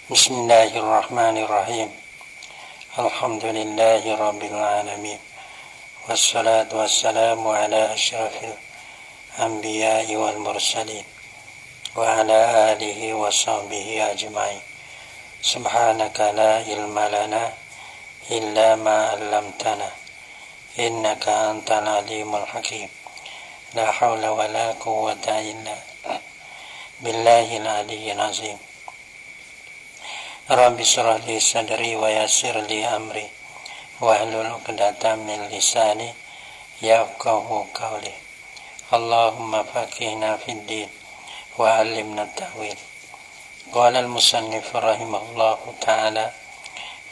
Bismillahirrahmanirrahim. Alhamdulillahi rabbil alamin. Wassalatu wassalamu ala asyrafil anbiya'i wal mursalin wa ala alihi wa sahbihi ajma'in. Subhanaka la ilma lana illa ma 'allamtana innaka antal alimul hakim. La haula wa la quwwata illa billahil aliyyil azim. Rabbi shrah li sadri wa yassir li amri wahlul 'uqdatam min lisani yafqahu qawli. Allahumma faqihna fid din wa 'allimna at-ta'wil. Qala al-musannif rahimahullahu ta'ala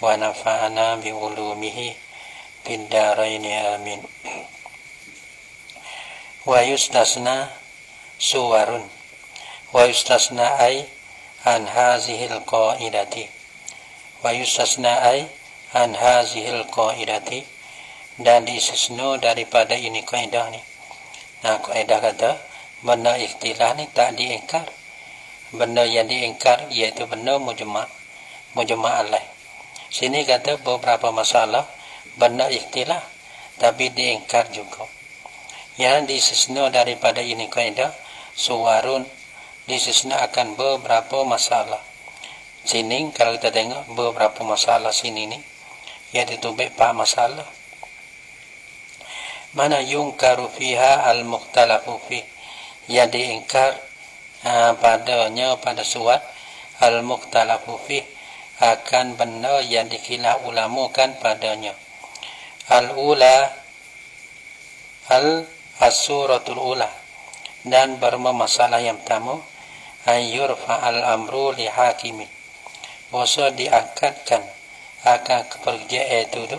wa nafa'ana bi ulumihi fid dharain amin. Wa yustasna suwarun wa yustasna ay an hazihil qaidati wa yustasna ay an hazihil qaidati, dan disesno daripada ini kaidah ni. Nah, kaidah kata benda ikhtilaf ni tak diingkar. Benda yang diingkar iaitu benda mujma' alaih. Sini kata beberapa masalah benda ikhtilaf tapi diingkar juga. Yang disesno daripada ini kaidah suwarun, disesna akan beberapa masalah. Sini kalau kita tengok beberapa masalah sini ni, yang ditubik 4 masalah. Mana yungkaru fiha al-mukhtalafu fi, yang diingkar padanya pada suat al-mukhtalafu fi, akan benda yang dikhilaf ulamakan padanya. Al-ula al-suratul ula, dan bermasalah yang pertama ayyurfa al-amru li hakimin, bahasa diangkatkan akan kepergian itu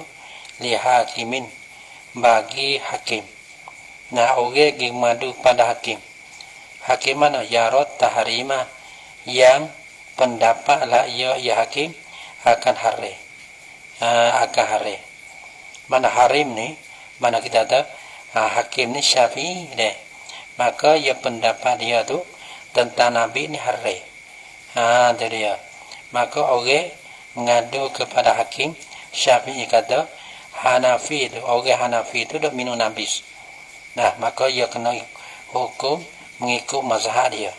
li hakimin, bagi hakim. Nah, orang yang madu pada hakim. Hakim mana? Yarot taharima, yang pendapat lah ya hakim akan hari. Akan hari. Mana harim ni? Mana kita tahu hakim ni Syafi'i deh. Maka ya pendapat dia tu tentang Nabi ni hari. Itu dia. Maka orang mengadu kepada hakim Syafi'i kata Hanafi tu, orang Hanafi tu dah minum nabis. Nah, maka ia kena hukum mengikut mazhab dia.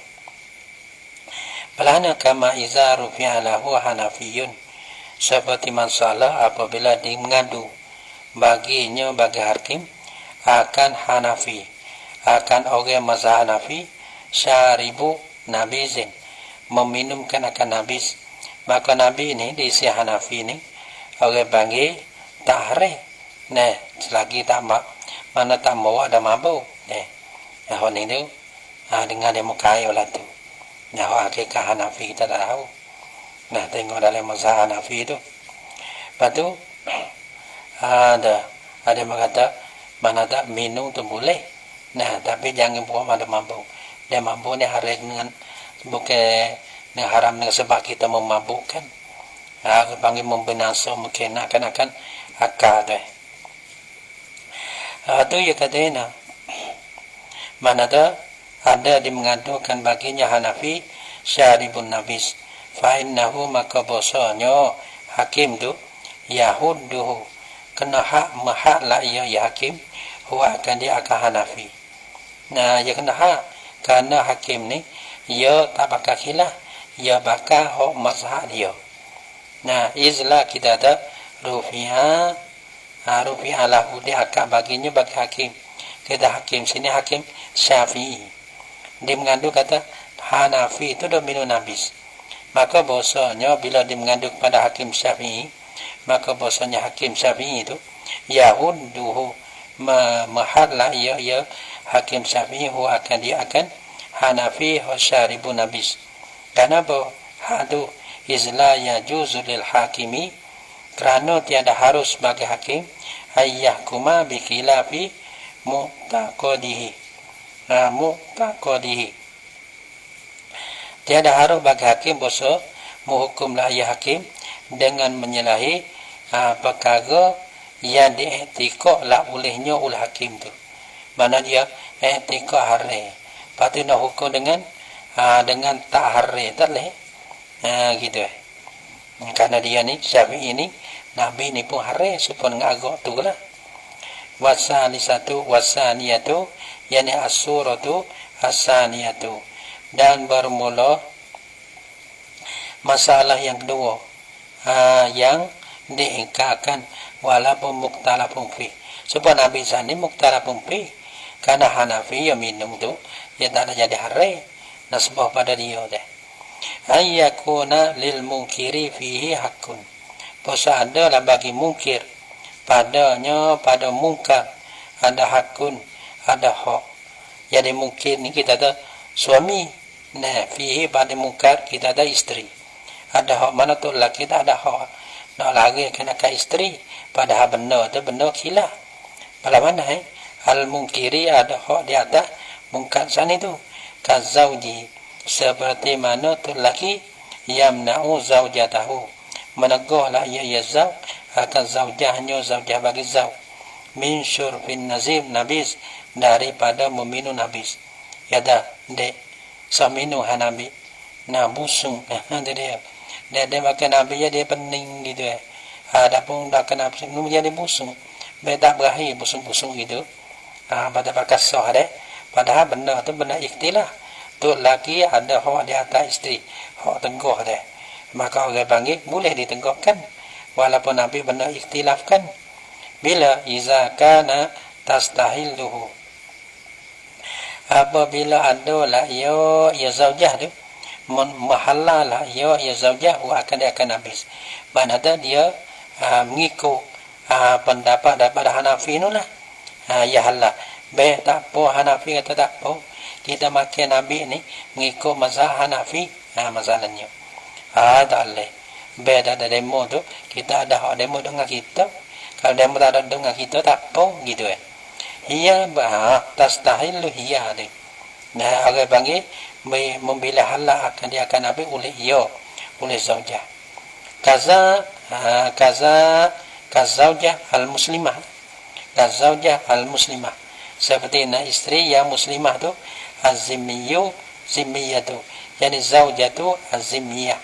Pelana kama iza rufi'alahu Hanafiyun, seperti masalah apabila dia mengadu baginya bagi hakim akan Hanafi, akan orang mazhab Hanafi, syaribu nabizin, meminumkan akan nabis. Maka Nabi ni diisi Hanafi ni orang panggil tahrih. Nah, selagi tak mana tak mau ada mabuk. Nah, ni tu dengan dia mukai olah tu. Nah, hakikat Hanafi kita tak tahu. Nah, tengok dalam mazhab Hanafi tu. Lepas tu ada yang berkata mana tak minum tu boleh. Nah, tapi jangan buat ada mabuk. Dia mabuk ni hari dengan bukan yang haram dengan sebab kita memabukkan. Aku panggil membinasa mungkin akan akal tu. Tu ya katanya. Mana tu ada di mengadukan baginya Hanafi syaribun nabis. Fa innahu, maka bosanya hakim tu yahuduhu, kena hak mahak lah ya hakim, huwa akan dia akan Hanafi. Nah, ya kena hak kerana hakim ni ia tak bakal khilaf, ia bakal hak mazhab dia. Nah, izlah kita ada rufi'a lahu, dia akan baginya bagi hakim. Kita hakim sini hakim Syafi'i. Dia mengandung kata Hanafi itu dah minum nabis. Maka bahasanya bila dia mengandung pada hakim Syafi'i, maka bahasanya hakim Syafi'i itu yahuduhu, mahallah ya hakim Syafi'i huwa akan dia akan Hanafi wa syaribu nabis. Kenapa? Hadu izla yajuzu lil hakimi, kerana tiada harus bagi hakim ayyahkuma bi khilafi mu'taqadihi. Mu'taqadihi, tiada harus bagi hakim bahasa menghukumlah ya hakim dengan menyalahi perkara yang diiktikad lah olehnya oleh hakim tu. Mana dia iktikad hari. Lepas tu nak hukum dengan tak hari tak boleh. Gitu. Karena dia ni Syafi'i ini Nabi ni pun hari supaya ngagok tu lah. Wasalisatu wasaniyatu yani as-suratu as-saniyatu. Dan bermula masalah yang kedua yang diingkarkan walaupun mukhtalafun fi. Sebab Nabi sani mukhtalafun fi. Karena Hanafi yang minum tu dia tak ada jadi hari nasbah pada dia dah. Ayyakuna lil munkiri fihi hakun. Pasal ada lah bagi mungkir padanya pada mungkar ada hakun, ada hak. Jadi mungkin ni kita ada suami, nah fihi pada mungkar kita ada isteri. Ada hak mana tu lelaki tak ada hak. Nak lagi kena ke isteri padahal benar tu benar khilaf. Pada mana al munkiri ada hak di atas mungkar sana tu. Kazauji seperti mana tu lelaki yamna'u zaujatahu menegahlah ia zauj akan zaujahnya zaujah bagi zauj min syurfin nazim nabis daripada meminum nabis ya dah dek saminu hanabi na busung dia makan nabi dia pening gitu ada pun dah kena minum jadi busung beda berakhir busung-busung gitu pada perkasah deh padahal benda tu benda ikhtilaf tu laki ada hak di atas isteri hak tenggoh deh maka orang panggil boleh ditenggahkan walaupun Nabi benar ikhtilafkan bila iza kana tastahilluhu apabila adalah ya zaujah tu mahalalah ya zaujah akan dia akan habis mana dia mengikut pendapat daripada Hanafi tu lah ya halal tak apa Hanafi kata tak apa kita makan Nabi ni mengikut mazhab Hanafi masalahnya tak boleh beda ada demo tu kita ada hak demo dengan kita kalau demo tak ada dengan kita tak apa gitu iya tastahillu hiya ni nah orang panggil membilah halal akan dia akan Nabi oleh oleh zaujah kazaujah al-muslimah kazaujah al-muslimah seperti isteri yang muslimah tu az-zimmiyyu zimmiyatu yani zaujatu az-zimmiyah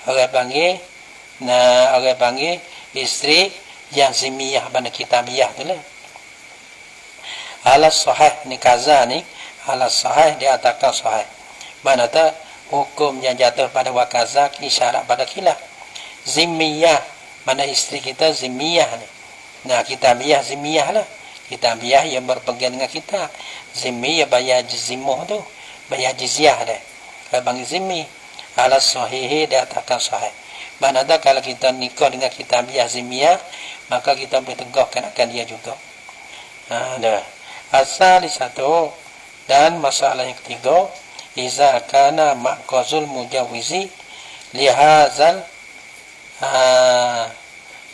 orang panggil isteri yang zimmiyah pada kitabiyah tu lah alas sahih ni kaza ni alas sahih diatakan sahih mana tak hukum yang jatuh pada wakaza isyarat pada khilaf zimmiyah mana isteri kita zimmiyah ni nah kitabiyah zimmiyah lah kitabiyah yang berpegang dengan kita zimmiyah bayar jizimuh tu bayar jizyah dah orang panggil zimmi alas sahihi diatakan sahih mana tak kalau kita nikah dengan kitabiyah zimmiyah maka kita boleh tegakkan akan dia juga dah asal satu dan masalah yang ketiga iza kana maqazul mujawizi lihazal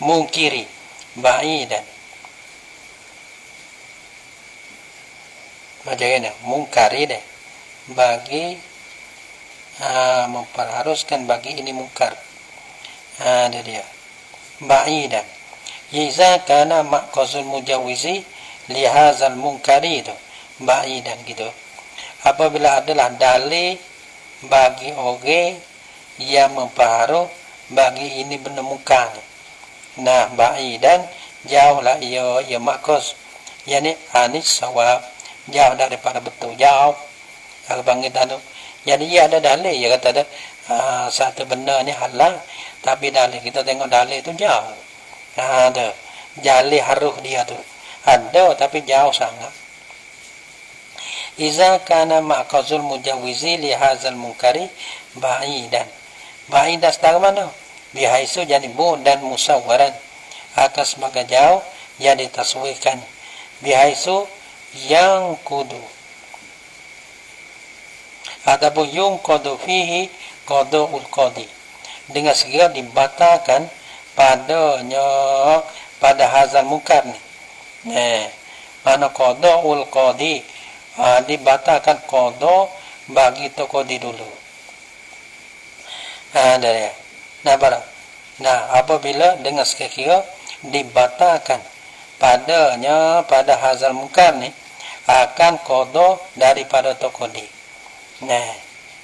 munkiri ba'idan macam ni mungkari deh bagi memperharuskan bagi ini mungkar dia ba'idan iza kana maqazul mujawizi lihazal munkari itu ba'idan gitu apabila adalah dalil bagi orang yang mempengaruh bagi ini benda mungkar nah ba'idan jauhlah ia maqaz yani anis sawab jauh daripada betul jauh kalau panggil tadi jadi ia ada dalil ia kata ada satu benda ni halal tapi dalil kita tengok dalil tu jauh ada dalil haruh dia tu ada tapi jauh sangat iza kana maqazul mujawizi li hadzal munkari ba'idan ba'idan setara mana bihaisu jadi bu dan musawwaran akan sebagai jauh yang ditaswirkan bihaisu yang kudu ataupun yung qadu fihi qada'ul qadi dengan segera dibatalkan padanya pada hazal munkar ni mana qada'ul qadi dibatalkan qada bagi tu qadi dulu ada apabila dengan sekira dibatalkan padanya pada hazal munkar ni akan qada daripada tu qadi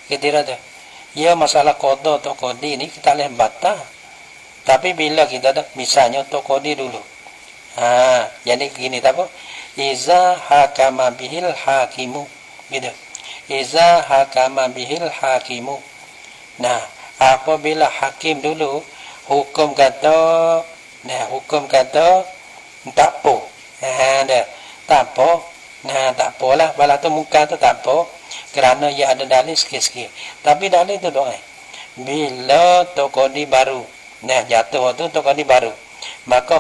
kira tu ia masalah qada tu qadi ni kita boleh batal Tapi bila kita dah misalnya tokodi dulu. Jadi gini tak apa? Iza hakama bihil hakimu. Gitu. Iza hakama bihil hakimu. Nah, apabila hakim dulu hukum kata tak apa. Dah. Tak apa. Tak apalah. Bala tu muka tu tak apa. Kerana ia ada dalil sikit-sikit. Tapi dalil tu doa. Bila tokodi baru. Jatuh tu tokodi baru. Maka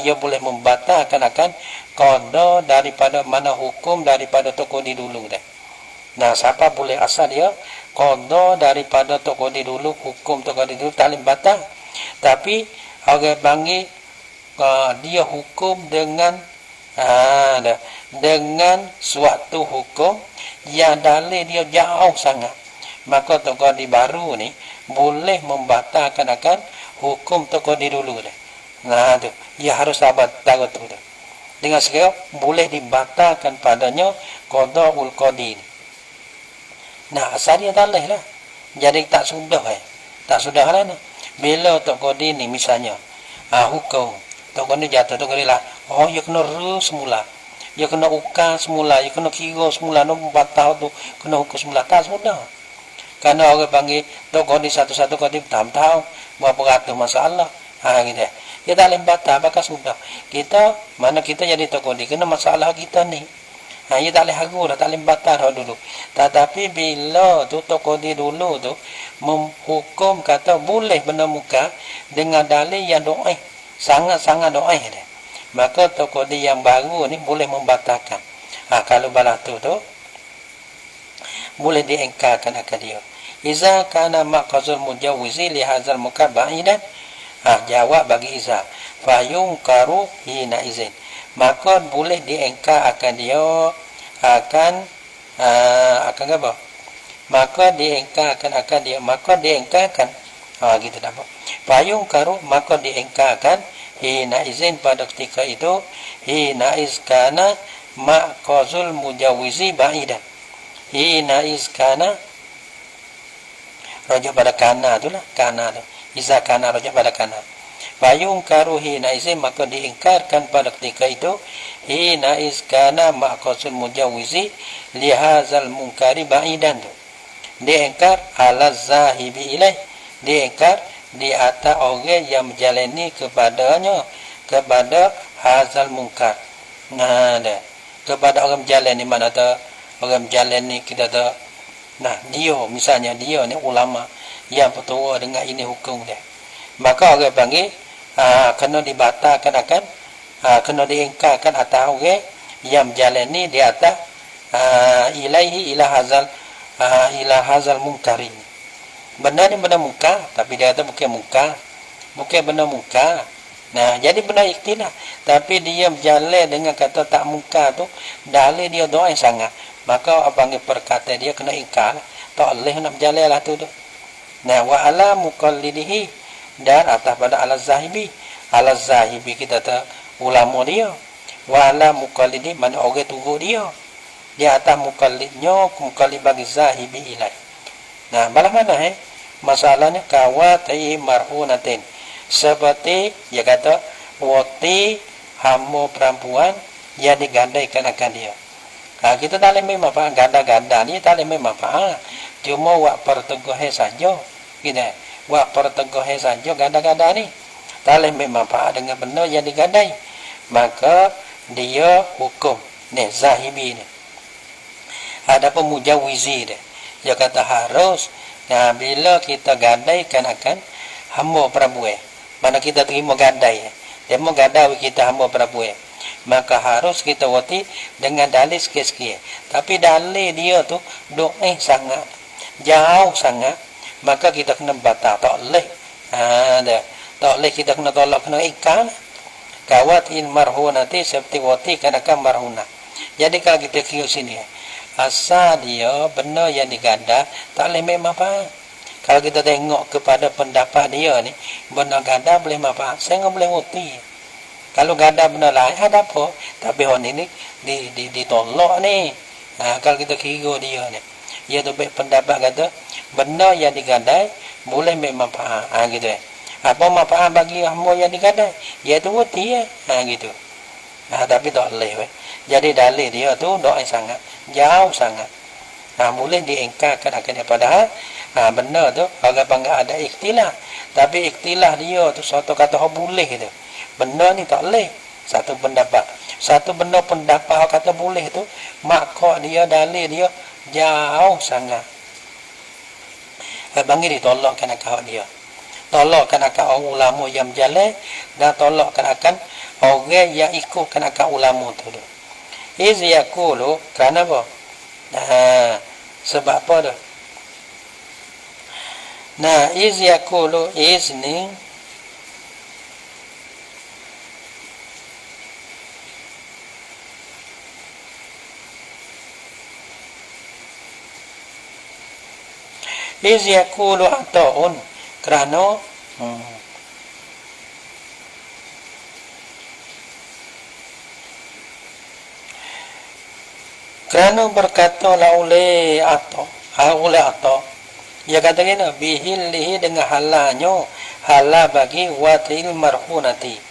ia boleh membatalkan akan qada daripada mana hukum daripada tokodi dulu dah. Siapa boleh asal dia qada daripada tokodi dulu, hukum tokodi dulu tak boleh batal. Tapi orang panggil dia hukum dengan suatu hukum yang dalil dia jauh sangat, maka tokodi baru ni boleh membatalkan akan hukum tokodi dulu dah. Tu ia harus sabar tahu tu dah. Dengan segala boleh dibatalkan padanya qadaul qadi ni. Asal dia dalil lah. Jadi tak sudah lah. Bila tokodi ni misalnya hukum tokodi jatuh tokodi lah. Ia kena semula. Ia kena ukar semula, ia kena kira semula, batal tu kena hukum semula. Tak sudah. Karena orang panggil tokodi satu-satu kodi tak tahu berapa ratus masalah. Gitu. Dia tak boleh batal, bakal sudah. Mana kita jadi tokodi, kena masalah kita ni. Ia tak boleh haru dah, tak boleh batal dulu. Tetapi bila tu tokodi dulu tu menghukum kata boleh benda muka dengan dalil yang doa, sangat-sangat doa dia. Maka tokodi yang baru ni boleh membatalkan. Kalau balas tu boleh diengkarkan akan dia. Iza kana maqazul mujawwizi li hadzal munkar ba'idan. Jawab bagi Iza. Fayunkaru hina izin. Maka boleh diengkar akan dia akan apa? Maka diengkarkan akan dia. Maka diengkarkan. Gitu dah. Fayunkaru maka diengkarkan hina izin pada ketika itu. Hina izkana maqazul mujawwizi ba'idan. Hina izkana raja pada kana tu lah, kana tu. Iza kana raja pada kana. Fayung karuhi naizin maka diingkarkan pada ketika itu. Hina izkana maqasul mujawwizi lihazal munkari ba'idan tu. Diingkar ala zahibi ilaih. Diingkar di atas orang yang menjalani kepadanya, kepada hazal munkar. Kepada orang menjalani mana tu orang menjalani kita tu. Dia misalnya dia ni ulama yang bertua dengan ini hukum dia. Maka orang panggil kena dibatalkan akan kena diingkarkan atas orang yang menjalani di atas ilaihi ila hazal munkari. Benda ni benda munkar, tapi dia kata bukan munkar. Bukan benda munkar. Jadi benda ikhtilaf. Tapi dia berjalan dengan kata tak munkar tu, dalil dia doa yang sangat. Maka apa panggil perkataan dia kena ingkar. Tak boleh nak berjalan lah tu. Wa ala muqallidihi, dan atas pada ala zahibi. Ala zahibi kita tak ulama dia. Wa ala muqallidi mana orang tunggu dia. Dia atas muqallidnya, muqallid bagi zahibi ilai. Balas mana masalahnya kawatai marhunatin. Seperti dia kata wati hamba perempuan yang digandaikan akan dia. Kita tak boleh memang ganda-ganda ni tak boleh memang cuma buat perteguhan saja. Gitu. Buat perteguhan saja ganda-ganda ni. Tak boleh memang dengan benda yang digandai. Maka dia hukum ni zahibi ni. Ada pemujawwizi dia. Dia kata harus bila kita gandaikan akan hamba perempuan. Mana kita terima gandai. Dia mau gandai kita hamba perempuan. Maka harus kita wati dengan dalil sikit-sikit. Tapi dalil dia tu sangat jauh sangat, maka kita kena batal. Tak boleh. Tak boleh kita kena tolak, kena ikan. Kawatin marhunati seperti wati kanakan marhunah. Jadi kalau kita kira sini, asal dia benda yang diganda tak boleh memang apa. Kalau kita tengok kepada pendapat dia ni, benda ganda boleh apa? Saya enggak boleh wati. Kalau ganda benda lain ada apa? Tapi orang ini ditolak ni. Kalau kita kira dia ni, dia tu baik pendapat kata benda yang digandai boleh memang gitu. Apa manfaat bagi hamba yang digadai? Iaitu wati ya. Gitu. Tapi tak boleh. Jadi dalil dia tu doa sangat jauh sangat. Boleh diingkarkan akan padahal benar tu orang panggil ada ikhtilaf. Tapi ikhtilaf dia tu satu kata boleh tu. Benar ni tak boleh. Satu pendapat. Satu benar pendapat kata boleh tu, maka dia dalil dia jauh sangat. Panggil ditolakkan akan dia. Tolakkan akan ulama yang berjalan dan tolakkan akan orang yang ikutkan akan ulama tu. Iz yaqulu kerana apa? Sebab apa tu? Iz yaqulu izni iz yaqulu ataun kerana kerana berkatalah oleh atau dia kata gini bihillihi dengan halalnya halal bagi watil marhunati.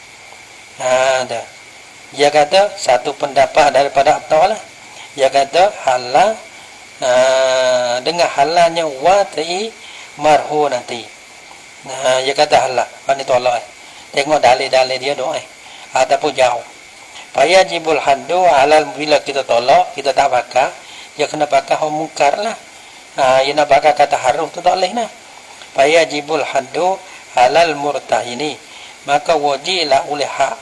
Dah dia kata satu pendapat daripada atau lah dia kata halal dengan halalnya wati marhunati. Dia kata halal. Ini tolak. Tengok dalil-dalil dia doa. Ataupun jauh. Fayajibul haddu halal bila kita tolak, kita tak pakai, dia kena pakai mungkar lah. Dia nak pakai kata harum tu tak boleh lah. Fayajibul haddu halal murtahini. Maka wajiblah oleh hak.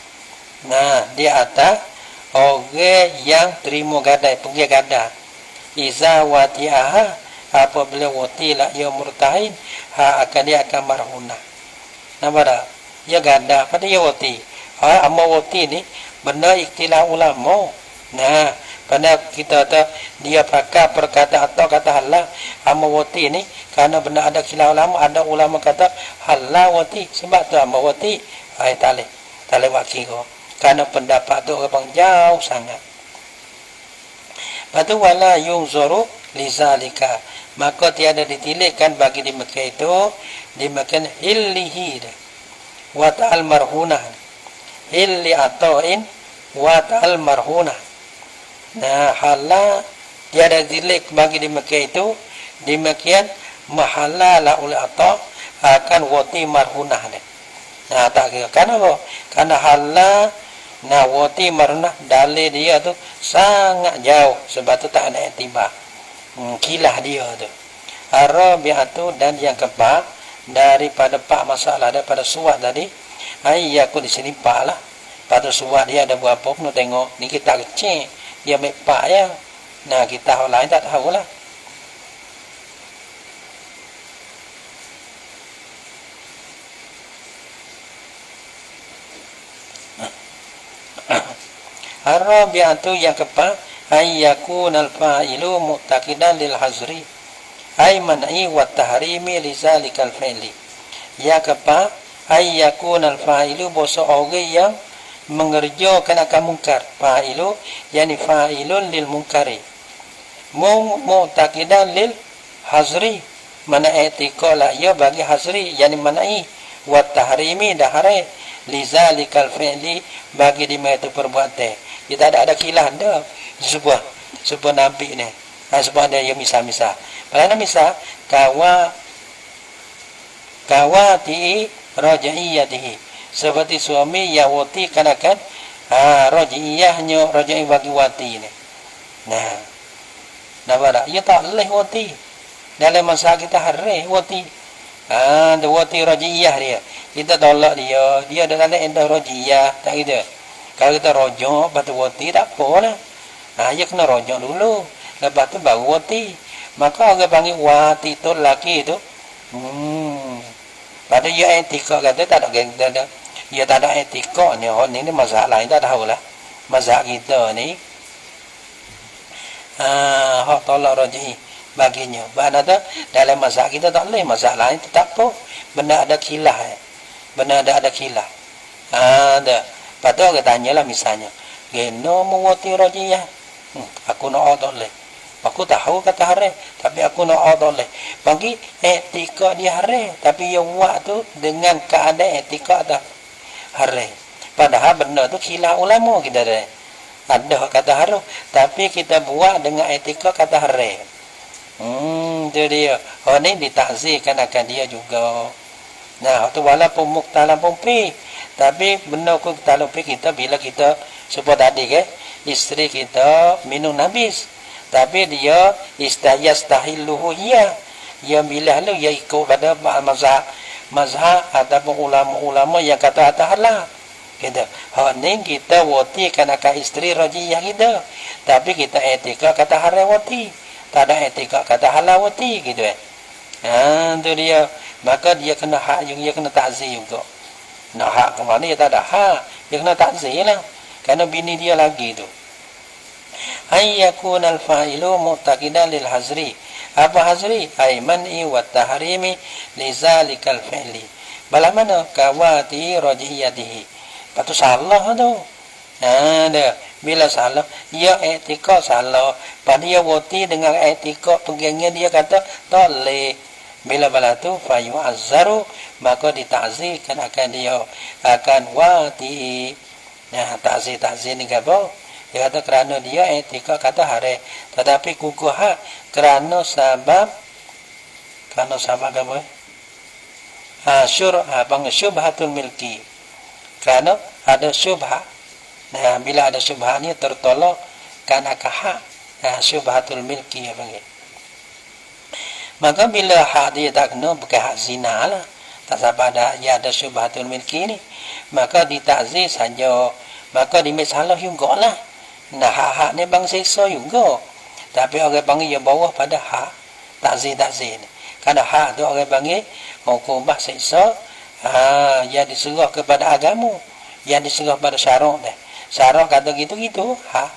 Dia atas orang yang terima gadai, pergi gadai. Iza wati'aha apabila wati'lah ia murtahin akan dia akan marhunah. Nampak tak? Dia ganda pada dia wati. Amma wati ni benda ikhtilaf ulama. Pada kita tahu dia pakai perkataan atau kata halal amma wati ni kerana benda ada khilaf ulama, ada ulama kata halal wati sebab tu amma wati. Tak boleh wakil kau. Kerana pendapat tu orang jauh sangat. Patu wala yunzuru lizalika, maka tiada ditilihkan bagi di Mekah itu di Mekah illihi wa ta'al marhunah illi ata'in wa ta'al marhunah. Halal tiada ditilih bagi di Mekah itu di Mekah mahalala oleh ata akan wati marhunah. Tak kira kenapa? Karena halal wati marhunah dalil dia tu sangat jauh sebab tu tak ada iktibar. Kilah dia tu. Arabiatu dan yang keempat daripada 4 masalah daripada suat tadi. Aku di sini 4 lah. Pada suat dia ada berapa pun tengok. Ni kita kecil. Dia ambil 4 ya. Kita orang lain tak tahu lah. Arabiatu yang keempat ayyakunal fa'ilu mu'taqidan lil hazri ay man'i wa tahrimi li zalikal fi'li. Yang keempat ayyakunal fa'ilu bosa orang yang mengerjakan akan mungkar. Fa'ilu yani fa'ilun lil munkari mu'taqidan lil hazri mana i'tiqala ya bagi hazri yani man'i wa tahrimi dahare li zalikal fi'li bagi di itu perbuatan. Kita ada khilaf dah sebuah nabi ni. Sebuah dia yang misal-misal. Pada misal kawati raja'iyatihi. Seperti suami yang wati kanakan raja'iyahnya raja'i bagi wati ni. Nampak tak? Ya tak boleh wati. Dalam masa kita hari wati. Wati raja'iyah dia. Kita tolak dia. Dia ada tanda raja'iyah. Tak gitu. Kalau kita rojok, lepas tu wati tak apa lah. Dia kena rojok dulu. Lepas tu baru wati. Maka orang panggil wati tu lelaki tu. Pada dia etika kata tak ada geng. Dia tak ada etika ni. Ni mazhab lain tak tahu lah. Mazhab kita ni. Hak tolak rojok baginya. Bahan tu dalam mazhab kita tak boleh. Mazhab lain tu tak apa. Benda ada kilah. Benda ada kilah. Ada. Lepas tu orang tanyalah misalnya, geno mewati rajiyah. Aku nak tak boleh. Aku tahu kata haram, tapi aku nak boleh. Bagi etika dia haram, tapi yang buat tu dengan keadaan etika dah haram. Padahal benda tu khilaf ulama kita dah. Ada kata haram, tapi kita buat dengan etika kata haram. Itu dia. Oh ni ditakzirkan akan dia juga. Nah, tu walaupun muktalah pumpi, tapi benda ku talupi kita bila kita sebut tadi ke, isteri kita minum nabis. Tapi dia istahilluhu ya. Dia milih lu dia ikut pada mazhab ataupun ulama-ulama yang kata halal. Gitu. Hak ni kita wati kan akan isteri rajiyah kita. Tapi kita etika kata haram wati. Tak ada etika kata halal wati gitu tu dia. Maka dia kena hak juga, dia kena takzir juga. Nak hak ke mana dia tak ada hak. Dia kena takzir lah. Kerana bini dia lagi tu. Ayyakun al-fa'ilu mu'taqidan lil hazri. Apa hazri? Ay man'i wa tahrimi li zalikal fi'li. Bala mana kawati rajiyatihi. Patu salah tu. Ada. Bila salah, dia etika salah. Pada dia wati dengan etika pegangnya dia kata tak boleh. Bila bala tu fa yu'azzaru, maka ditakzirkan akan dia akan wati. Nah, takzir ni apa? Dia kata kerana dia etika kata haram, tetapi kukuh hak kerana sabab apa? Syubhatul milki. Kerana ada syubhat. Nah, bila ada syubhat ni tertolak kerana hak. Syubhatul milki apa ni? Maka bila hak dia tak kena bukan hak zina lah. Tak sampai ada syubhatul milki ni, maka ditakzir saja. Maka dimasalah juga lah. Nah, hak-hak ni bang seksa juga. Tapi orang panggil yang bawah pada hak takzir ni. Kerana hak tu orang panggil hukumah seksa. Yang diserah kepada agama, yang diserah pada syarak dah. Syarak kata gitu-gitu hak.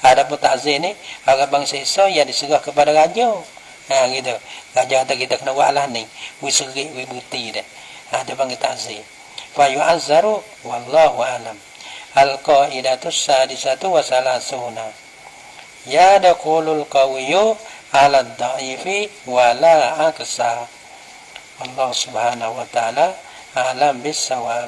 Adapun takzir ni orang bang seksa yang diserah kepada raja. Gitu. Raja kata kita kena buat lah ni. Wiserik, wibuti dah. Dia panggil takzir. Fa yu'azzaru wallahu alam. Al-qa'idatus sadisatu wa salasuna. Yadkhulul qawiyyu 'ala ad-dha'ifi wa la aksa. Allah Subhanahu wa ta'ala a'lam bis-shawab.